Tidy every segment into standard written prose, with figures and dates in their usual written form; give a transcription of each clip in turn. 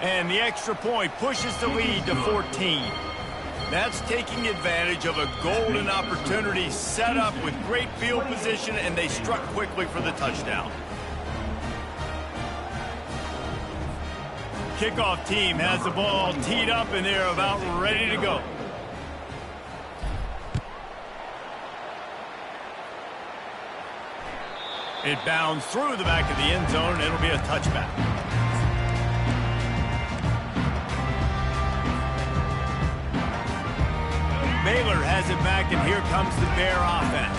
And the extra point pushes the lead to 14. That's taking advantage of a golden opportunity set up with great field position, and they struck quickly for the touchdown. Kickoff team has the ball teed up, and they're about ready to go. It bounds through the back of the end zone, and it'll be a touchback. Baylor has it back, and here comes the Bear offense.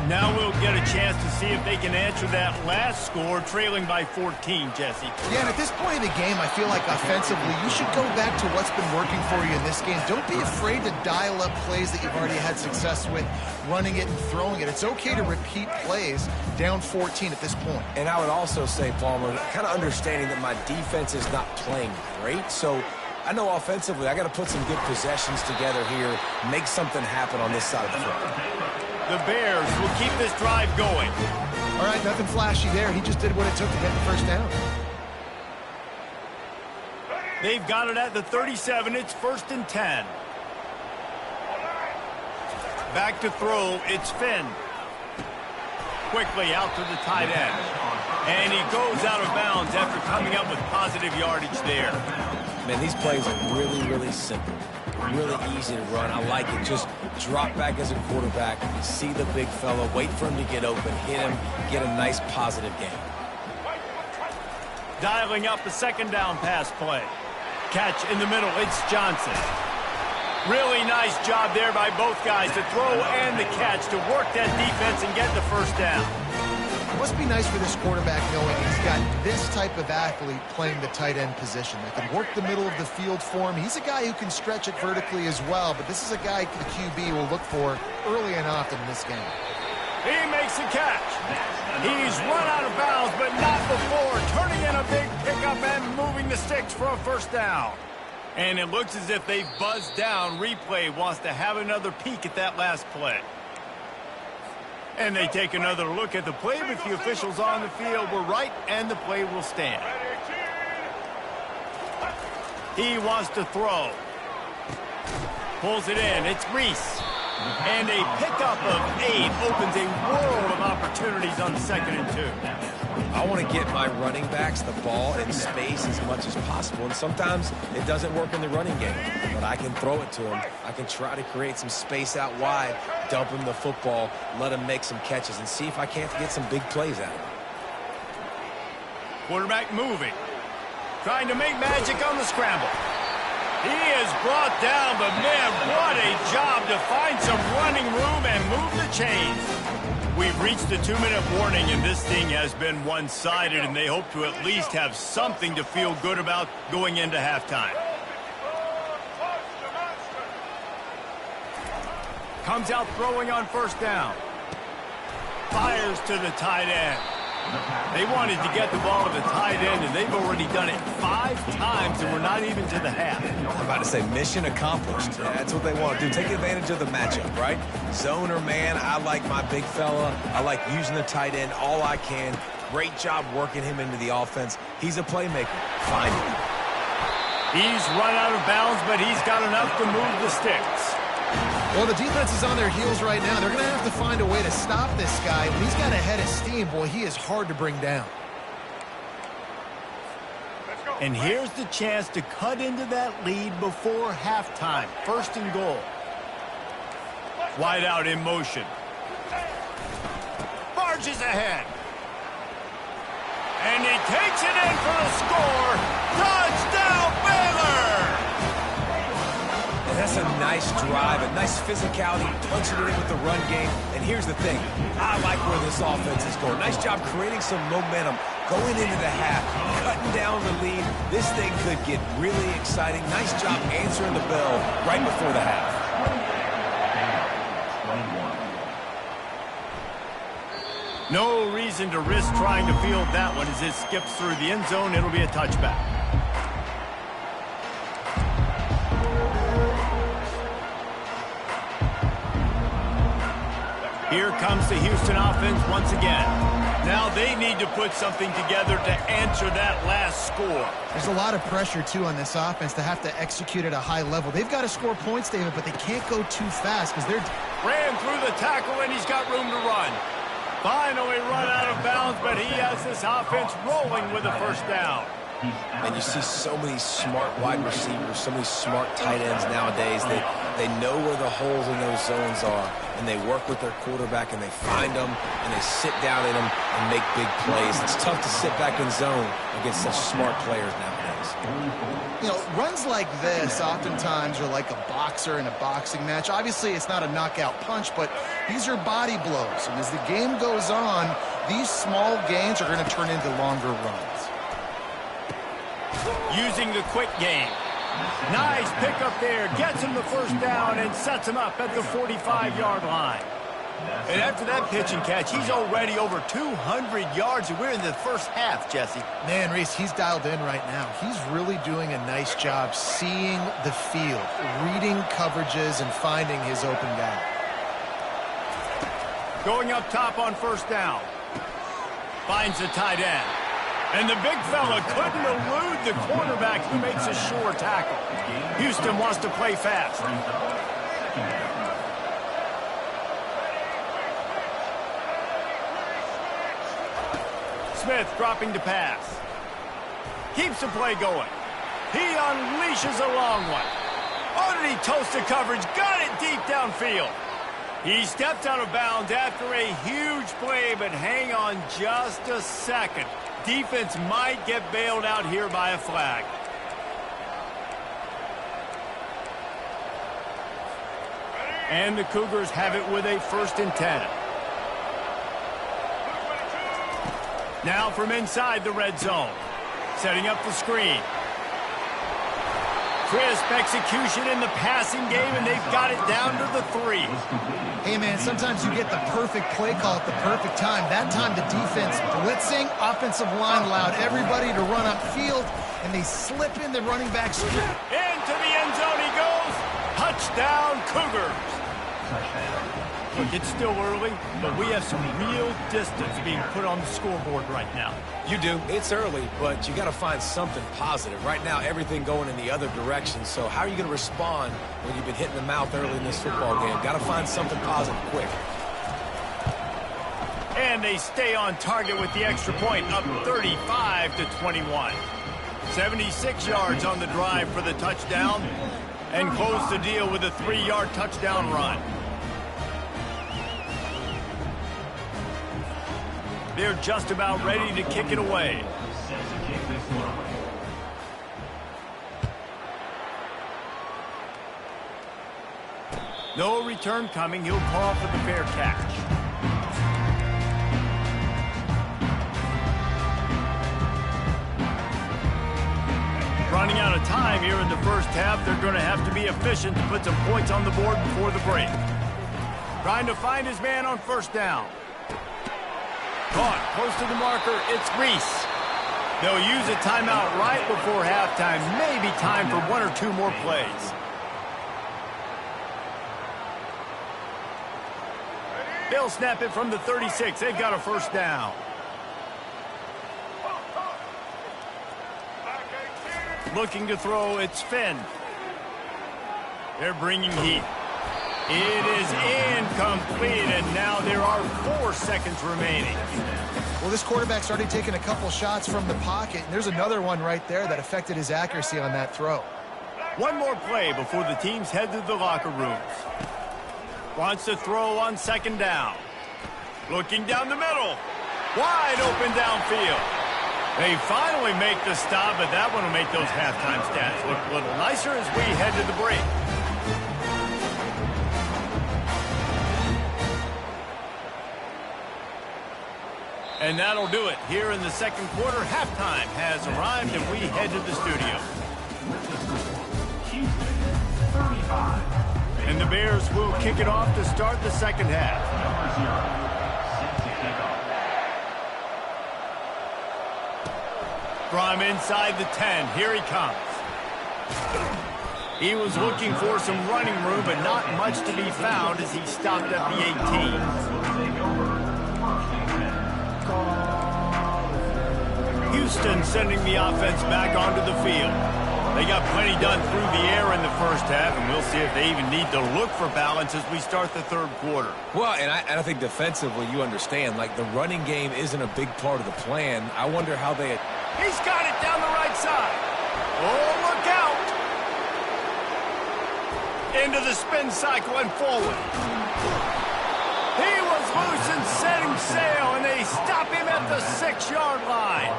Now we'll get a chance to see if they can answer that last score, trailing by 14, Jesse. Yeah, and at this point in the game, I feel like offensively, you should go back to what's been working for you in this game. Don't be afraid to dial up plays that you've already had success with, running it and throwing it. It's okay to repeat plays down 14 at this point. And I would also say, Palmer, kind of understanding that my defense is not playing great, so I know offensively I got to put some good possessions together here, make something happen on this side of the football. The Bears will keep this drive going. All right, nothing flashy there. He just did what it took to get the first down. They've got it at the 37. It's 1st and 10. Back to throw. It's Finn. Quickly out to the tight end. And he goes out of bounds after coming up with positive yardage there. Man, these plays are really, really simple. Really easy to run. I like it. Just drop back as a quarterback. You see the big fella. Wait for him to get open. Hit him. Get a nice positive game. Dialing up the 2nd down pass play. Catch in the middle. It's Johnson. Really nice job there by both guys to throw and the catch to work that defense and get the first down. It must be nice for this quarterback knowing he's got this type of athlete playing the tight end position that can work the middle of the field for him. He's a guy who can stretch it vertically as well, but this is a guy the QB will look for early and often in this game. He makes the catch. He's run out of bounds, but not before turning in a big pickup and moving the sticks for a first down. And it looks as if they've buzzed down. Replay wants to have another peek at that last play. And they take another look at the play, but the officials on the field were right, and the play will stand. He wants to throw. Pulls it in. It's Reese. And a pickup of 8 opens a world of opportunities on 2nd and 2. I want to get my running backs the ball in space as much as possible, and sometimes it doesn't work in the running game, but I can throw it to them. I can try to create some space out wide, dump him the football, let him make some catches, and see if I can't get some big plays out of him. Quarterback moving. Trying to make magic on the scramble. He is brought down, but man, what a job to find some running room and move the chains. We've reached the 2-minute warning, and this thing has been one-sided, and they hope to at least have something to feel good about going into halftime. Comes out throwing on 1st down. Fires to the tight end. They wanted to get the ball to the tight end, and they've already done it 5 times, and we're not even to the half. I'm about to say mission accomplished. Yeah, that's what they want to do. Take advantage of the matchup, right? Zone or man, I like my big fella. I like using the tight end all I can. Great job working him into the offense. He's a playmaker. Find him. He's run out of bounds, but he's got enough to move the sticks. Well, the defense is on their heels right now. They're going to have to find a way to stop this guy. When he's got a head of steam, boy, he is hard to bring down. And here's the chance to cut into that lead before halftime. 1st and goal. Wide out in motion. Barges ahead. And he takes it in for the score. Touchdown, Baylor! That's a nice drive, a nice physicality, punching it in with the run game. And here's the thing, I like where this offense is going. Nice job creating some momentum, going into the half, cutting down the lead. This thing could get really exciting. Nice job answering the bell right before the half. No reason to risk trying to field that one as it skips through the end zone. It'll be a touchback. Here comes the Houston offense once again. Now they need to put something together to answer that last score. There's a lot of pressure, too, on this offense to have to execute at a high level. They've got to score points, David, but they can't go too fast because they're... Ran through the tackle, and he's got room to run. Finally run out of bounds, but he has this offense rolling with a first down. And you see so many smart wide receivers, so many smart tight ends nowadays. They know where the holes in those zones are, and they work with their quarterback, and they find them, and they sit down in them and make big plays. It's tough to sit back in zone against such smart players nowadays. You know, runs like this oftentimes are like a boxer in a boxing match. Obviously, it's not a knockout punch, but these are body blows. And as the game goes on, these small gains are going to turn into longer runs. Using the quick game. Nice pickup there. Gets him the first down and sets him up at the 45-yard line. And after that pitch and catch, he's already over 200 yards, and we're in the first half, Jesse. Man, Reese, he's dialed in right now. He's really doing a nice job seeing the field, reading coverages, and finding his open guy. Going up top on first down. Finds the tight end. And the big fella couldn't elude the quarterback who makes a sure tackle. Houston wants to play fast. Smith dropping to pass. Keeps the play going. He unleashes a long one. Oh, did he toast the coverage? Got it deep downfield. He stepped out of bounds after a huge play, but hang on just a second. Defense might get bailed out here by a flag. And the Cougars have it with a 1st and 10. Now from inside the red zone. Setting up the screen. Crisp execution in the passing game, and they've got it down to the 3. Hey, man, sometimes you get the perfect play call at the perfect time. That time the defense blitzing, offensive line allowed everybody to run upfield, and they slip in the running back strip. Into the end zone he goes. Touchdown, Cougars. Look, it's still early, but we have some real distance being put on the scoreboard right now. You do. It's early, but you got to find something positive. Right now, everything going in the other direction. So how are you going to respond when you've been hit in the mouth early in this football game? Got to find something positive quick. And they stay on target with the extra point, up 35-21. 76 yards on the drive for the touchdown, and close the deal with a 3-yard touchdown run. They're just about ready to kick it away. No return coming. He'll call for the fair catch. Running out of time here in the first half. They're going to have to be efficient to put some points on the board before the break. Trying to find his man on first down. Caught close to the marker. It's Reese. They'll use a timeout right before halftime. Maybe time for 1 or 2 more plays. They'll snap it from the 36. They've got a first down. Looking to throw. It's Finn. They're bringing heat. It is incomplete, and now there are 4 seconds remaining. Well, this quarterback's already taken a couple shots from the pocket, and there's another one right there that affected his accuracy on that throw. One more play before the teams head to the locker rooms. Wants to throw on second down. Looking down the middle. Wide open downfield. They finally make the stop, but that one will make those halftime stats look a little nicer as we head to the break. And that'll do it. Here in the second quarter, halftime has arrived, and we head to the studio. And the Bears will kick it off to start the second half. From inside the 10, here he comes. He was looking for some running room, but not much to be found as he stopped at the 18. Houston sending the offense back onto the field. They got plenty done through the air in the first half, and we'll see if they even need to look for balance as we start the third quarter. Well, and I think defensively, you understand, like the running game isn't a big part of the plan. I wonder how they... He's got it down the right side. Oh, look out. Into the spin cycle and forward. He was loose and setting sail, and they stop him at the 6-yard line.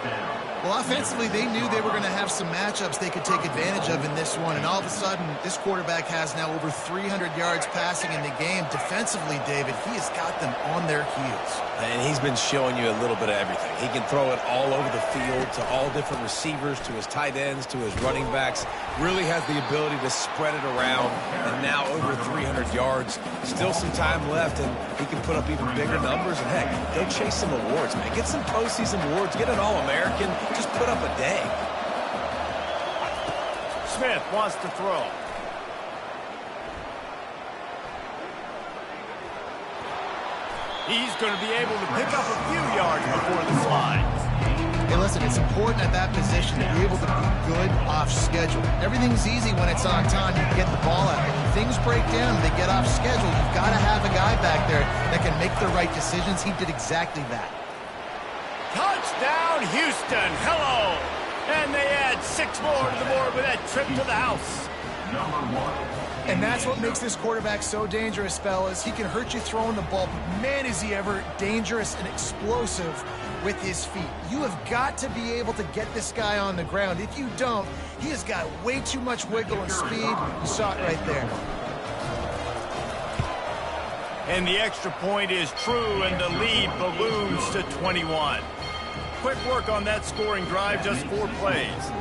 Well, offensively, they knew they were going to have some matchups they could take advantage of in this one, and all of a sudden, this quarterback has now over 300 yards passing in the game. Defensively, David, he has got them on their heels. And he's been showing you a little bit of everything. He can throw it all over the field to all different receivers, to his tight ends, to his running backs. Really has the ability to spread it around, and now over 300 yards. Still some time left, and he can put up even bigger numbers. And, heck, go chase some awards, man. Get some postseason awards. Get an All-American. Just put up a day. Smith wants to throw. He's going to be able to pick up a few yards before the slide. Hey, listen, it's important at that position to be able to be good off schedule. Everything's easy when it's on time. You get the ball out. When things break down, they get off schedule. You've got to have a guy back there that can make the right decisions. He did exactly that. Touchdown, Houston. Hello. And they add 6 more to the board with that trip to the house. And that's what makes this quarterback so dangerous, fellas. He can hurt you throwing the ball, but man, is he ever dangerous and explosive with his feet. You have got to be able to get this guy on the ground. If you don't, he has got way too much wiggle and speed. You saw it right there. And the extra point is true, and the lead balloons to 21. Quick work on that scoring drive, just 4 plays.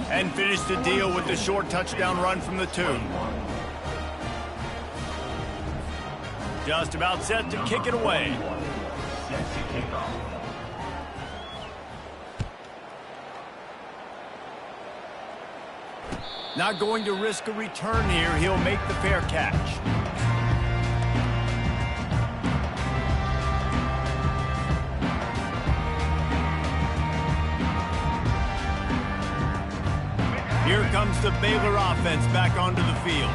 And finished the deal with the short touchdown run from the 2. Just about set to kick it away. Not going to risk a return here. He'll make the fair catch. Here comes the Baylor offense back onto the field.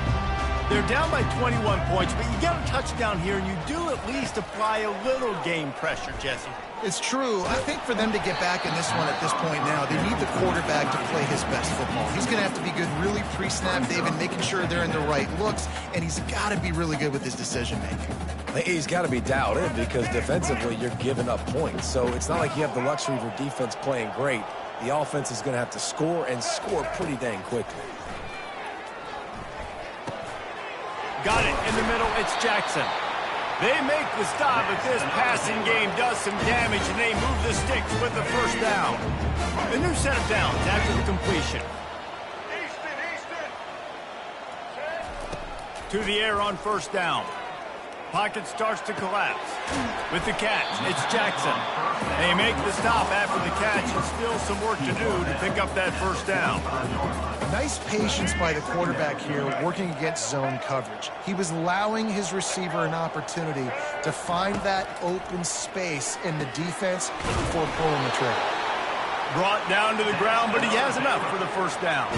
They're down by 21 points, but you get a touchdown here, and you do at least apply a little game pressure, Jesse. It's true. I think for them to get back in this one at this point now, they need the quarterback to play his best football. He's going to have to be good really pre-snap, David, making sure they're in the right looks, and he's got to be really good with his decision-making. He's got to be dialed in because defensively you're giving up points. So it's not like you have the luxury of your defense playing great. The offense is going to have to score and score pretty dang quickly. Got it in the middle. It's Jackson. They make the stop, but this passing game does some damage, and they move the sticks with the first down. A new set of downs after the completion. To the air on first down. Pocket starts to collapse. With the catch, it's Jackson. They make the stop after the catch, and still some work to do to pick up that first down. Nice patience by the quarterback here working against zone coverage. He was allowing his receiver an opportunity to find that open space in the defense before pulling the trigger. Brought down to the ground, but he has enough for the first down.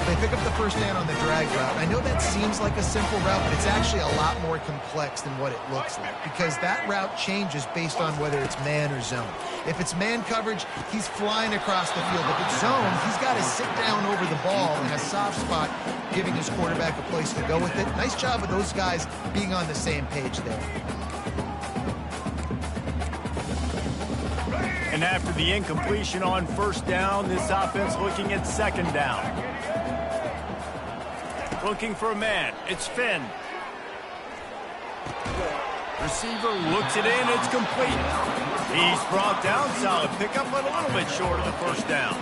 They pick up the first down on the drag route. I know that seems like a simple route, but it's actually a lot more complex than what it looks like because that route changes based on whether it's man or zone. If it's man coverage, he's flying across the field. If it's zone, he's got to sit down over the ball in a soft spot, giving his quarterback a place to go with it. Nice job of those guys being on the same page there. And after the incompletion on first down, this offense looking at second down. Looking for a man. It's Finn. Receiver looks it in. It's complete. He's brought down. Solid pickup, but a little bit short of the first down.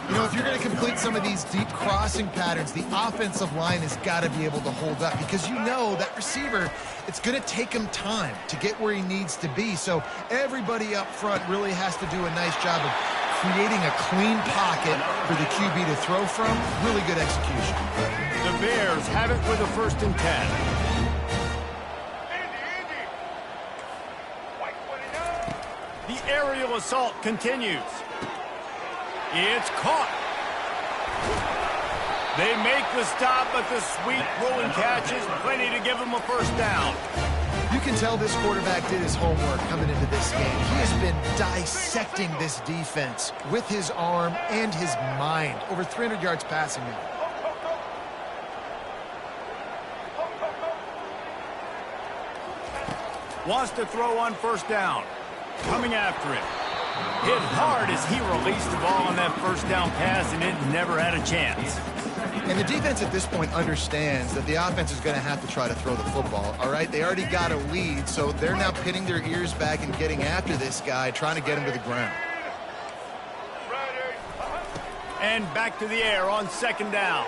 You know, if you're going to complete some of these deep crossing patterns, the offensive line has got to be able to hold up because you know that receiver, it's going to take him time to get where he needs to be. So everybody up front really has to do a nice job of creating a clean pocket for the QB to throw from. Really good execution. The Bears have it with a 1st and 10. The aerial assault continues. It's caught. They make the stop, but the sweet rolling catch is plenty to give them a first down. You can tell this quarterback did his homework coming into this game. He has been dissecting this defense with his arm and his mind. Over 300 yards passing now. Wants to throw on first down. Coming after it. Hit hard as he released the ball on that first down pass, and it never had a chance. And the defense at this point understands that the offense is going to have to try to throw the football, all right? They already got a lead, so they're now pinning their ears back and getting after this guy, trying to get him to the ground. And back to the air on second down.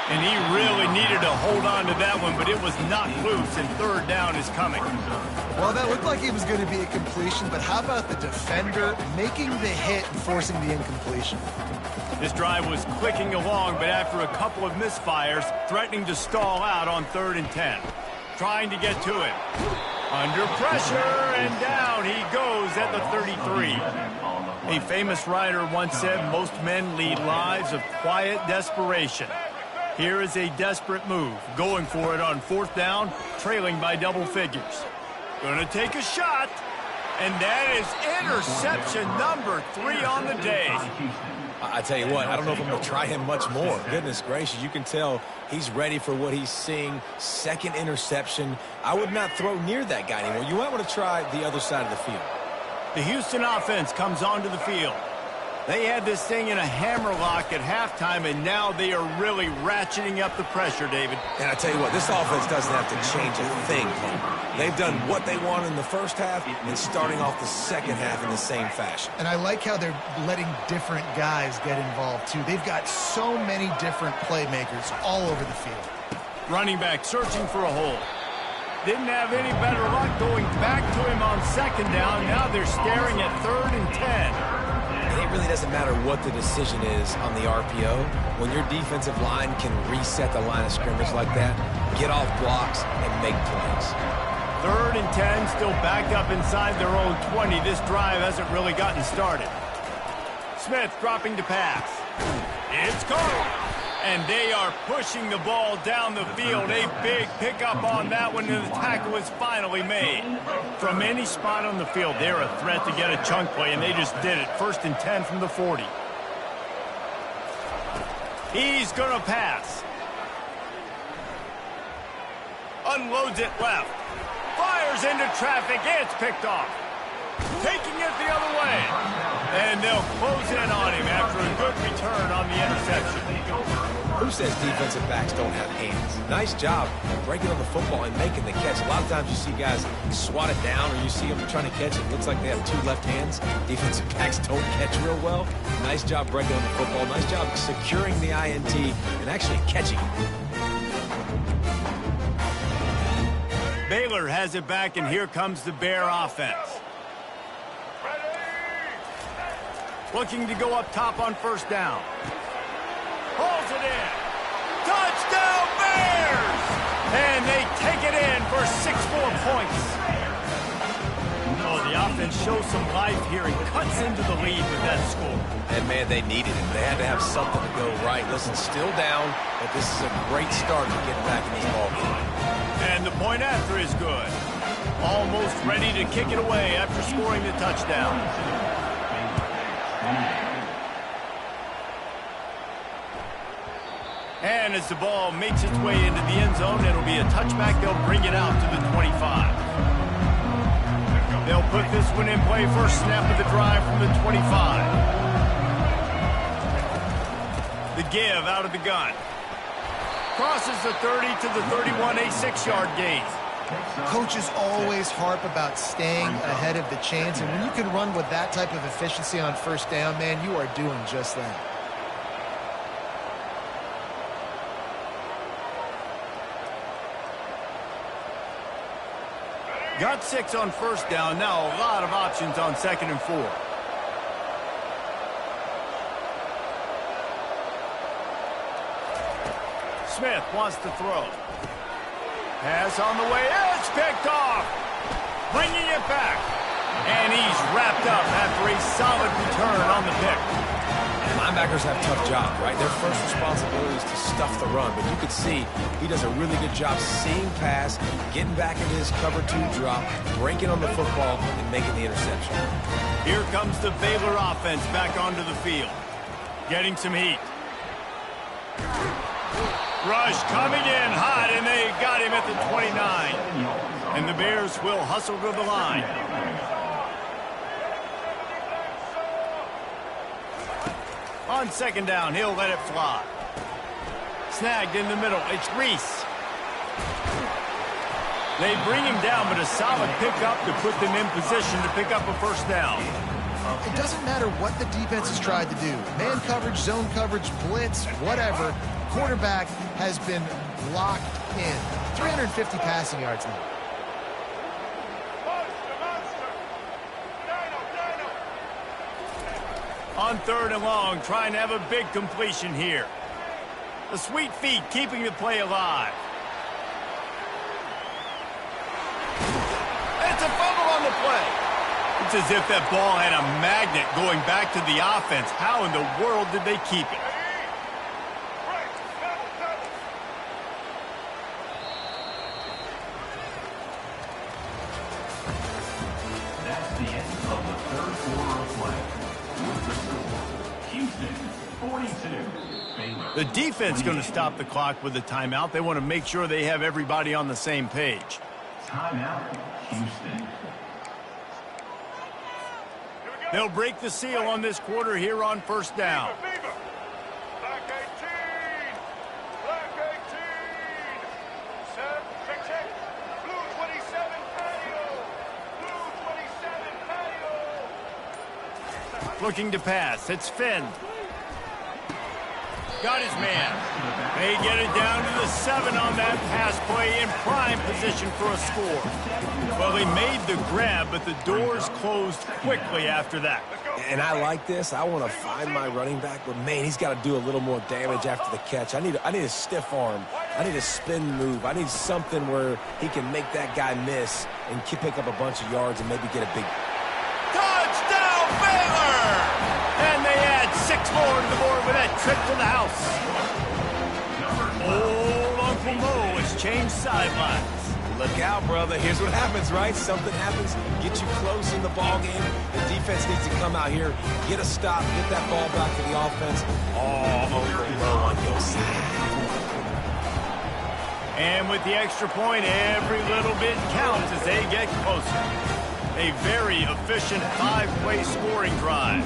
And he really needed to hold on to that one, but it was not loose, and third down is coming. Well, that looked like it was going to be a completion, but how about the defender making the hit and forcing the incompletion? This drive was clicking along, but after a couple of misfires, threatening to stall out on 3rd and 10. Trying to get to it. Under pressure, and down he goes at the 33. A famous writer once said, most men lead lives of quiet desperation. Here is a desperate move, going for it on 4th down, trailing by double figures. Gonna take a shot, and that is interception number 3 on the day. I tell you what, I don't know if I'm going to try him much more. Goodness gracious, you can tell he's ready for what he's seeing. 2nd interception. I would not throw near that guy anymore. You might want to try the other side of the field. The Houston offense comes onto the field. They had this thing in a hammerlock at halftime, and now they are really ratcheting up the pressure, David. And I tell you what, this offense doesn't have to change a thing. They've done what they wanted in the first half and starting off the second half in the same fashion. And I like how they're letting different guys get involved, too. They've got so many different playmakers all over the field. Running back searching for a hole. Didn't have any better luck going back to him on 2nd down. Now they're staring at 3rd and 10. It really doesn't matter what the decision is on the RPO. When your defensive line can reset the line of scrimmage like that, get off blocks and make plays. 3rd and 10, still backed up inside their own 20. This drive hasn't really gotten started. Smith dropping to pass. It's caught. And they are pushing the ball down the field. A big pickup on that one, and the tackle is finally made. From any spot on the field, they're a threat to get a chunk play, and they just did it. 1st and 10 from the 40. He's going to pass. Unloads it left. Fires into traffic. It's picked off. Taking it the other way. And they'll close in on him after a good return on the interception. Who says defensive backs don't have hands? Nice job breaking on the football and making the catch. A lot of times you see guys swat it down, or you see them trying to catch it. It looks like they have 2 left hands. Defensive backs don't catch real well. Nice job breaking on the football. Nice job securing the INT and actually catching it. Baylor has it back, and here comes the Bear offense. Looking to go up top on 1st down. Pulls it in. Touchdown Bears! And they take it in for 6 more points. Oh, the offense shows some life here and cuts into the lead with that score. And, man, they needed it. They had to have something to go right. Listen, still down, but this is a great start to get back in this ballgame. And the point after is good. Almost ready to kick it away after scoring the touchdown. And as the ball makes its way into the end zone, it'll be a touchback. They'll bring it out to the 25. They'll put this one in play. First snap of the drive from the 25. The give out of the gun. Crosses the 30 to the 31, a 6-yard gain. Coaches always harp about staying ahead of the chains, and when you can run with that type of efficiency on 1st down, man, you are doing just that. Got 6 on 1st down. Now a lot of options on 2nd and 4. Smith wants to throw. Pass on the way. It's picked off. Bringing it back. And he's wrapped up after a solid return on the pick. Linebackers have tough jobs, right? Their first responsibility is to stuff the run, but you can see he does a really good job seeing pass, getting back into his cover 2 drop, breaking on the football, and making the interception. Here comes the Baylor offense back onto the field. Getting some heat. Rush coming in hot, and they got him at the 29. And the Bears will hustle to the line. On second down, he'll let it fly. Snagged in the middle. It's Reese. They bring him down, but a solid pickup to put them in position to pick up a first down. It doesn't matter what the defense has tried to do. Man coverage, zone coverage, blitz, whatever. Quarterback has been locked in. 350 passing yards now. On third and long, trying to have a big completion here. The sweet feet keeping the play alive. It's a fumble on the play. It's as if that ball had a magnet going back to the offense. How in the world did they keep it? That's the end of the third quarter of play. Houston, 42. The defense going to stop the clock with a timeout. They want to make sure they have everybody on the same page. Timeout, Houston. They'll break the seal on this quarter here on first down. Black 18. Black 18. Set. Check. Blue 27 patio. Blue 27 patio. Looking to pass. It's Finn. Got his man. They get it down to the 7 on that pass play in prime position for a score. Well, they made the grab, but the doors closed quickly after that. And I like this. I want to find my running back, but, man, he's got to do a little more damage after the catch. I need a stiff arm. I need a spin move. I need something where he can make that guy miss and pick up a bunch of yards and maybe get a big... Touchdown, Baylor! And they add 6 more to the board with that trip to the house. Old Uncle Mo has changed sidelines. Look out, brother. Here's what happens, right? Something happens, get you close in the ball game. The defense needs to come out here, get a stop, get that ball back to the offense. All Uncle Mo on your side. And with the extra point, every little bit counts as they get closer. A very efficient 5-play scoring drive.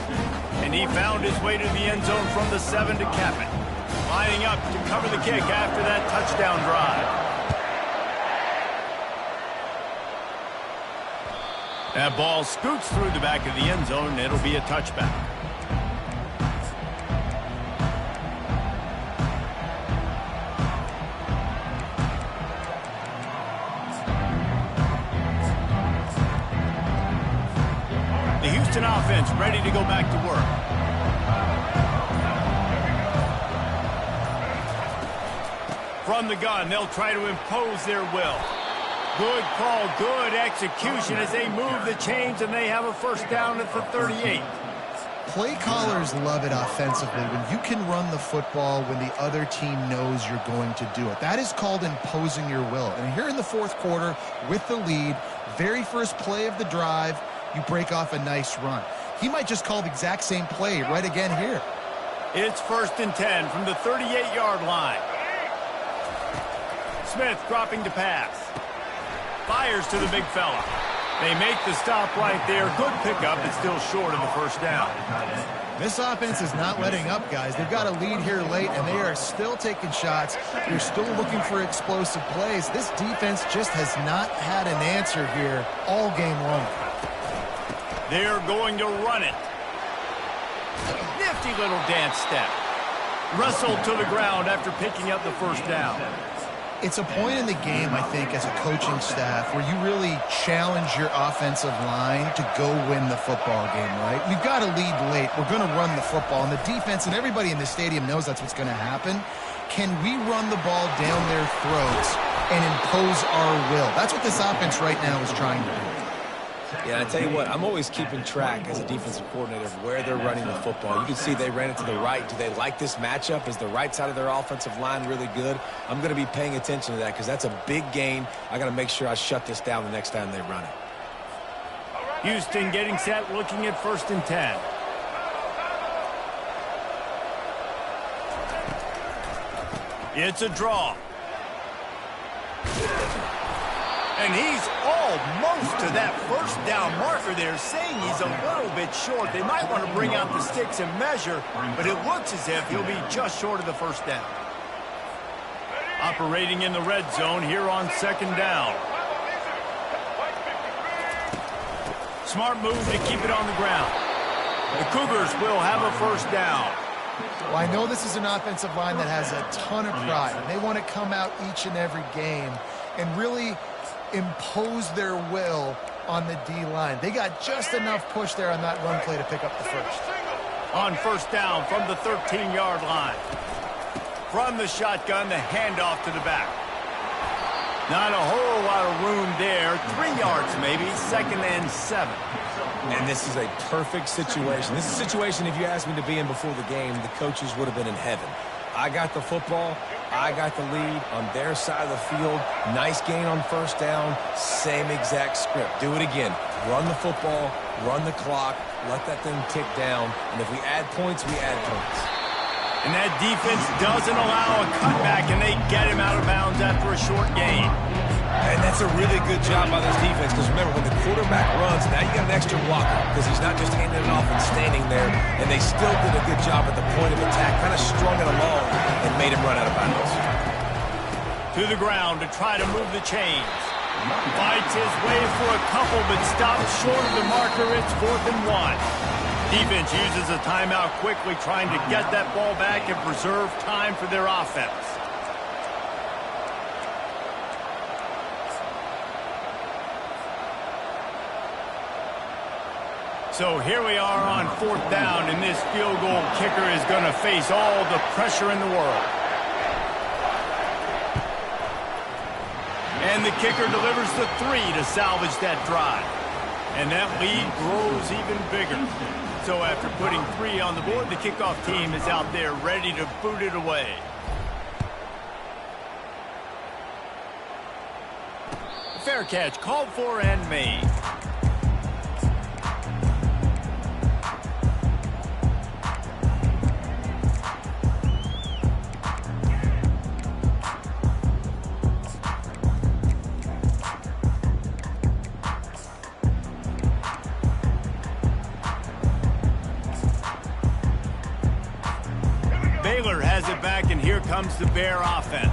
And he found his way to the end zone from the 7 to cap it. Lining up to cover the kick after that touchdown drive. That ball scoots through the back of the end zone, and it'll be a touchback. The Houston offense ready to go back to work. From the gun, they'll try to impose their will. Good call, good execution as they move the chains, and they have a first down at the 38. Play callers love it offensively when you can run the football when the other team knows you're going to do it. That is called imposing your will. And here in the fourth quarter with the lead, very first play of the drive, you break off a nice run. He might just call the exact same play right again here. It's 1st and 10 from the 38-yard line. Smith dropping to pass. Fires to the big fella. They make the stop right there. Good pickup, but still short of the first down. This offense is not letting up, guys. They've got a lead here late, and they are still taking shots. They're still looking for explosive plays. This defense just has not had an answer here all game long. They're going to run it. Nifty little dance step. Wrestled to the ground after picking up the first down. It's a point in the game, I think, as a coaching staff where you really challenge your offensive line to go win the football game, right? We've got to lead late. We're going to run the football. And the defense and everybody in the stadium knows that's what's going to happen. Can we run the ball down their throats and impose our will? That's what this offense right now is trying to do. Yeah, I tell you what, I'm always keeping track as a defensive coordinator of where they're running the football. You can see they ran it to the right. Do they like this matchup? Is the right side of their offensive line really good? I'm going to be paying attention to that because that's a big gain. I got to make sure I shut this down the next time they run it. Houston getting set, looking at 1st and 10. It's a draw. And he's almost to that 1st down marker there, saying he's a little bit short. They might want to bring out the sticks and measure, but it looks as if he'll be just short of the 1st down. Operating in the red zone here on 2nd down. Smart move to keep it on the ground. The Cougars will have a 1st down. Well, I know this is an offensive line that has a ton of pride. They want to come out each and every game and really impose their will on the D-line. They got just enough push there on that run play to pick up the 1st. On 1st down from the 13-yard line. From the shotgun, the handoff to the back. Not a whole lot of room there. 3 yards maybe, 2nd and 7. And this is a perfect situation. This is a situation, if you asked me to be in before the game, the coaches would have been in heaven. I got the football. I got the lead on their side of the field. Nice gain on 1st down. Same exact script. Do it again. Run the football. Run the clock. Let that thing tick down. And if we add points, we add points. And that defense doesn't allow a cutback, and they get him out of bounds after a short gain. And that's a really good job by this defense, because remember, when the quarterback runs, now you got an extra blocker, because he's not just handing it off and standing there, and they still did a good job at the point of attack, kind of strung it along and made him run out of bounds. To the ground to try to move the chains. Fights his way for a couple, but stops short of the marker. It's 4th and 1. Defense uses a timeout quickly, trying to get that ball back and preserve time for their offense. So here we are on 4th down, and this field goal kicker is going to face all the pressure in the world. And the kicker delivers the 3 to salvage that drive. And that lead grows even bigger. So after putting 3 on the board, the kickoff team is out there ready to boot it away. Fair catch called for and made. Baylor has it back, and here comes the Bear offense.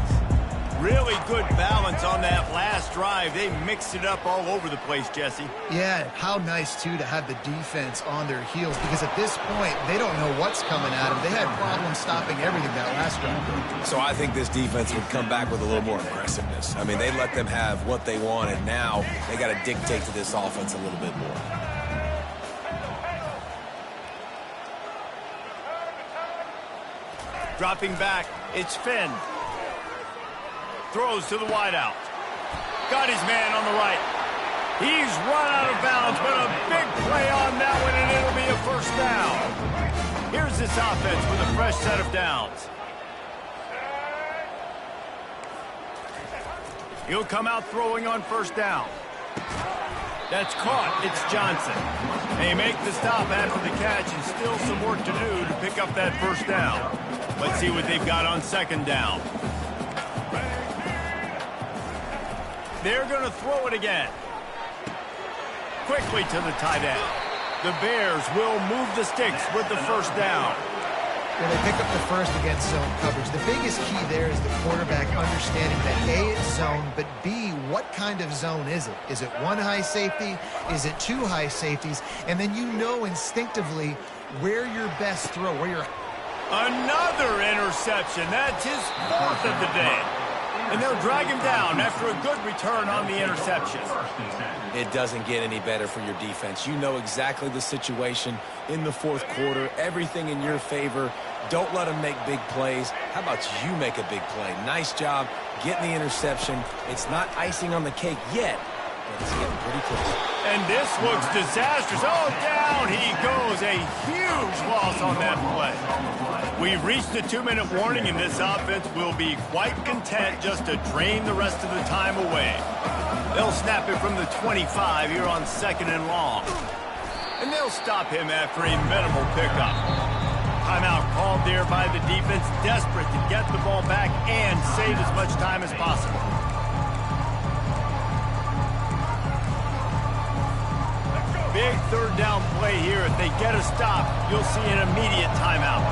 Really good balance on that last drive. They mixed it up all over the place, Jesse. Yeah, how nice, too, to have the defense on their heels, because at this point, they don't know what's coming at them. They had problems stopping everything that last drive. So I think this defense would come back with a little more aggressiveness. I mean, they let them have what they want, and now they got to dictate to this offense a little bit more. Dropping back, it's Finn. Throws to the wideout. Got his man on the right. He's run out of bounds, but a big play on that one, and it'll be a 1st down. Here's this offense with a fresh set of downs. He'll come out throwing on 1st down. That's caught. It's Johnson. They make the stop after the catch, and still some work to do to pick up that 1st down. Let's see what they've got on 2nd down. They're going to throw it again. Quickly to the tight end. The Bears will move the sticks with the 1st down. Well, they pick up the 1st against zone coverage. The biggest key there is the quarterback understanding that A, it's zone, but B, what kind of zone is it? Is it 1 high safety? Is it 2 high safeties? And then you know instinctively where your best throw, where your... Another interception. That's his 4th of the day. And they'll drag him down after a good return on the interception. It doesn't get any better for your defense. You know exactly the situation in the 4th quarter. Everything in your favor. Don't let them make big plays. How about you make a big play? Nice job getting the interception. It's not icing on the cake yet, It's getting pretty close. And this looks disastrous. Oh, down he goes. A huge loss on that play. We've reached the 2-minute warning, and this offense will be quite content just to drain the rest of the time away. They'll snap it from the 25 here on 2nd and long. And they'll stop him after a minimal pickup. Timeout called there by the defense, desperate to get the ball back and save as much time as possible. Big 3rd down play here. If they get a stop, you'll see an immediate timeout.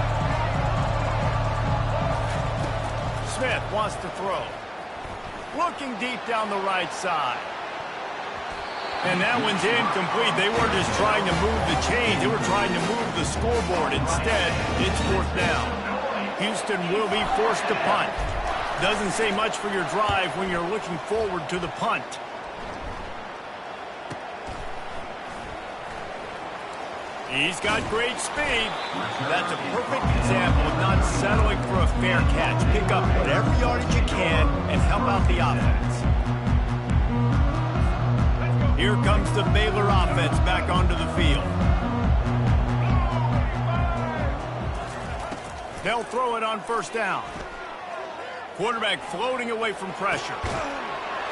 Smith wants to throw. Looking deep down the right side. And that one's incomplete. They weren't just trying to move the chains. They were trying to move the scoreboard. Instead, it's 4th down. Houston will be forced to punt. Doesn't say much for your drive when you're looking forward to the punt. He's got great speed. That's a perfect example of not settling for a fair catch. Pick up whatever yardage you can and help out the offense. Here comes the Baylor offense back onto the field. They'll throw it on 1st down. Quarterback floating away from pressure.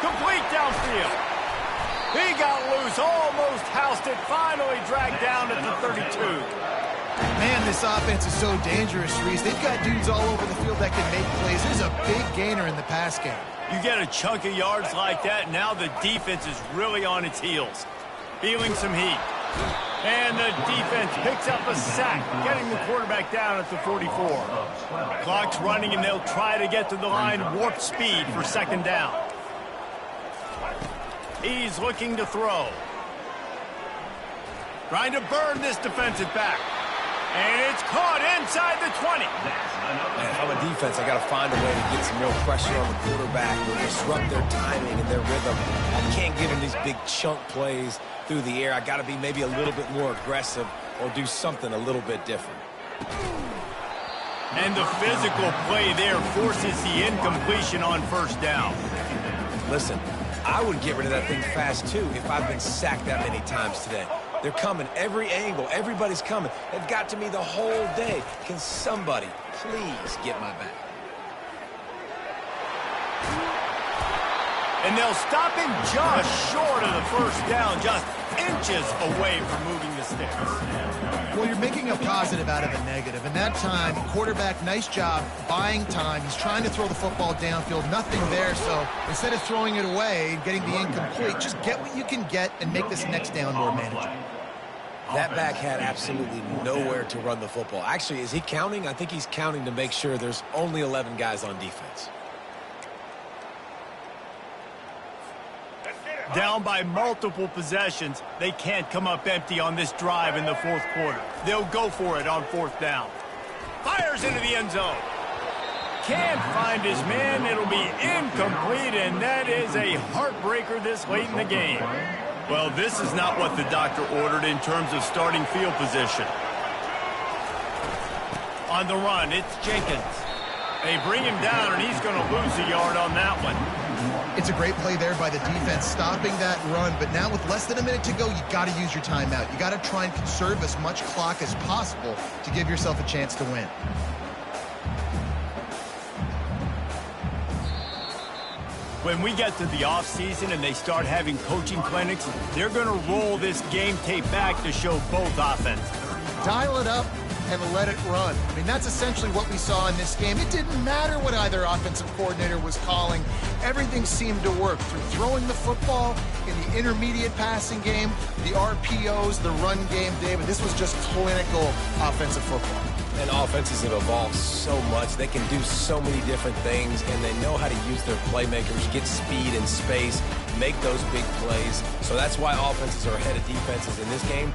Complete downfield. He got loose, almost housed it, finally dragged down at the 32. Man, this offense is so dangerous, Reese. They've got dudes all over the field that can make plays. There's a big gainer in the pass game. You get a chunk of yards like that, now the defense is really on its heels. Feeling some heat. And the defense picks up a sack, getting the quarterback down at the 44. Clock's running, and they'll try to get to the line warp speed for 2nd down. He's looking to throw. Trying to burn this defensive back. And it's caught inside the 20. Man, if I'm a defense, I got to find a way to get some real pressure on the quarterback or disrupt their timing and their rhythm. I can't give them these big chunk plays through the air. I got to be maybe a little bit more aggressive or do something a little bit different. And the physical play there forces the incompletion on 1st down. Listen, I would get rid of that thing fast, too, if I've been sacked that many times today. They're coming every angle. Everybody's coming. They've got to me the whole day. Can somebody please get my back? And they'll stop him just short of the 1st down, just inches away from moving the sticks. Well, you're making a positive out of a negative. And that time, quarterback, nice job buying time. He's trying to throw the football downfield. Nothing there, so instead of throwing it away and getting the incomplete, just get what you can get and make this next down more manageable. That back had absolutely nowhere to run the football. Actually, is he counting? I think he's counting to make sure there's only 11 guys on defense. Down by multiple possessions, they can't come up empty on this drive in the 4th quarter. They'll go for it on 4th down. Fires into the end zone. Can't find his man. It'll be incomplete, and that is a heartbreaker this late in the game. Well, this is not what the doctor ordered in terms of starting field position. On the run, it's Jenkins. They bring him down, and he's going to lose a yard on that one. It's a great play there by the defense, stopping that run. But now with less than a minute to go, you got to use your timeout. You got to try and conserve as much clock as possible to give yourself a chance to win. When we get to the offseason and they start having coaching clinics, they're going to roll this game tape back to show both offenses. Dial it up and let it run. I mean, that's essentially what we saw in this game. It didn't matter what either offensive coordinator was calling. Everything seemed to work through throwing the football in the intermediate passing game, the RPOs, the run game, David. This was just clinical offensive football. And offenses have evolved so much. They can do so many different things, and they know how to use their playmakers, get speed and space, make those big plays. So that's why offenses are ahead of defenses in this game.